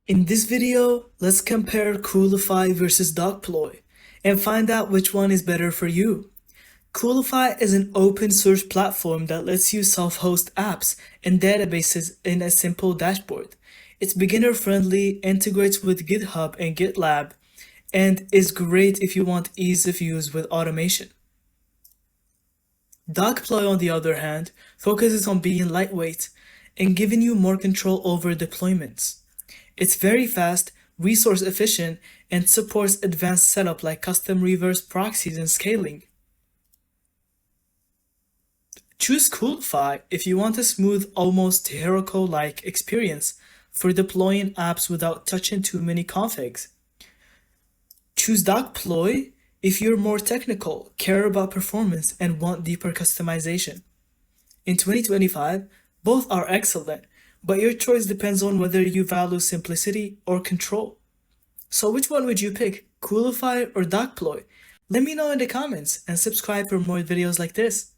In this video, let's compare Coolify versus Dokploy and find out which one is better for you. Coolify is an open source platform that lets you self-host apps and databases in a simple dashboard. It's beginner friendly, integrates with GitHub and GitLab, and is great if you want ease of use with automation. Dokploy, on the other hand, focuses on being lightweight and giving you more control over deployments. It's very fast, resource efficient, and supports advanced setup like custom reverse proxies and scaling. Choose Coolify if you want a smooth, almost Heroku-like experience for deploying apps without touching too many configs. Choose Dokploy if you're more technical, care about performance, and want deeper customization. In 2025, both are excellent, but your choice depends on whether you value simplicity or control. So which one would you pick, Coolify or Dokploy? Let me know in the comments and subscribe for more videos like this.